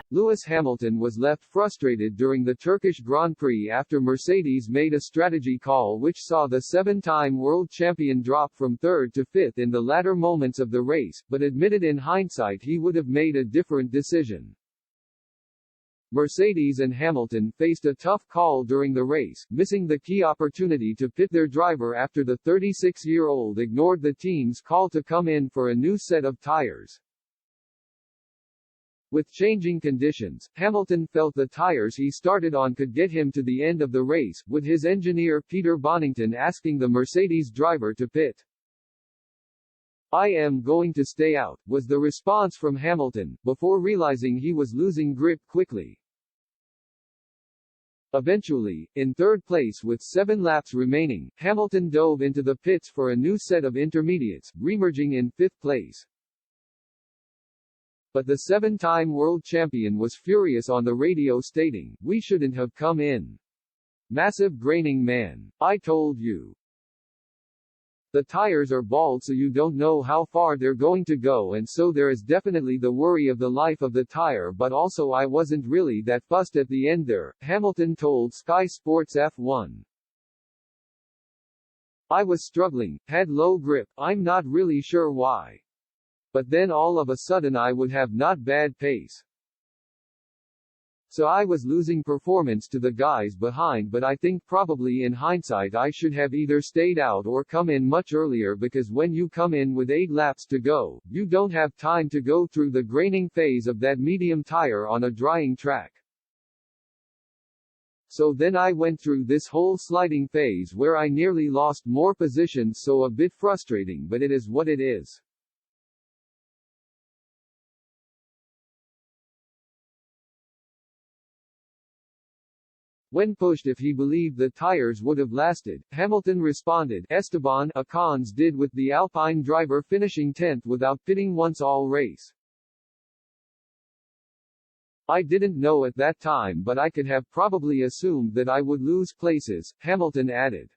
Lewis Hamilton was left frustrated during the Turkish Grand Prix after Mercedes made a strategy call which saw the seven-time world champion drop from third to fifth in the latter moments of the race, but admitted in hindsight he would have made a different decision. Mercedes and Hamilton faced a tough call during the race, missing the key opportunity to pit their driver after the 36-year-old ignored the team's call to come in for a new set of tires. With changing conditions, Hamilton felt the tires he started on could get him to the end of the race, with his engineer Peter Bonington asking the Mercedes driver to pit. "I am going to stay out," was the response from Hamilton, before realizing he was losing grip quickly. Eventually, in third place with 7 laps remaining, Hamilton dove into the pits for a new set of intermediates, remerging in fifth place. But the 7-time world champion was furious on the radio stating, "We shouldn't have come in. Massive graining man. I told you. The tires are bald so you don't know how far they're going to go, and so there is definitely the worry of the life of the tire, but also I wasn't really that fussed at the end there," Hamilton told Sky Sports F1. "I was struggling, had low grip, I'm not really sure why. But then all of a sudden I would have not bad pace. So I was losing performance to the guys behind, but I think probably in hindsight I should have either stayed out or come in much earlier, because when you come in with 8 laps to go, you don't have time to go through the graining phase of that medium tire on a drying track. So then I went through this whole sliding phase where I nearly lost more positions, so a bit frustrating, but it is what it is." When pushed if he believed the tires would have lasted, Hamilton responded, "Esteban Ocons did with the Alpine driver finishing 10th without pitting once all race. I didn't know at that time, but I could have probably assumed that I would lose places," Hamilton added.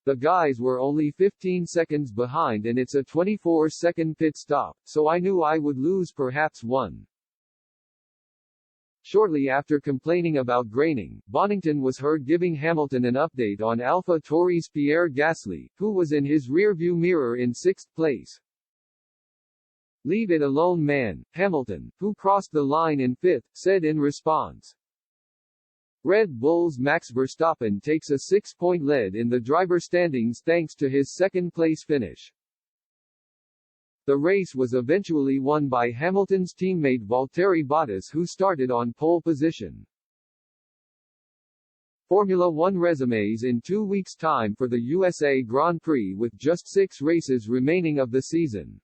"The guys were only 15 seconds behind and it's a 24-second pit stop, so I knew I would lose perhaps one." Shortly after complaining about graining, Bonington was heard giving Hamilton an update on AlphaTauri's Pierre Gasly, who was in his rearview mirror in 6th place. "Leave it alone man," Hamilton, who crossed the line in 5th, said in response. Red Bull's Max Verstappen takes a 6-point lead in the driver standings thanks to his second-place finish. The race was eventually won by Hamilton's teammate Valtteri Bottas, who started on pole position. Formula One resumes in 2 weeks' time for the USA Grand Prix with just 6 races remaining of the season.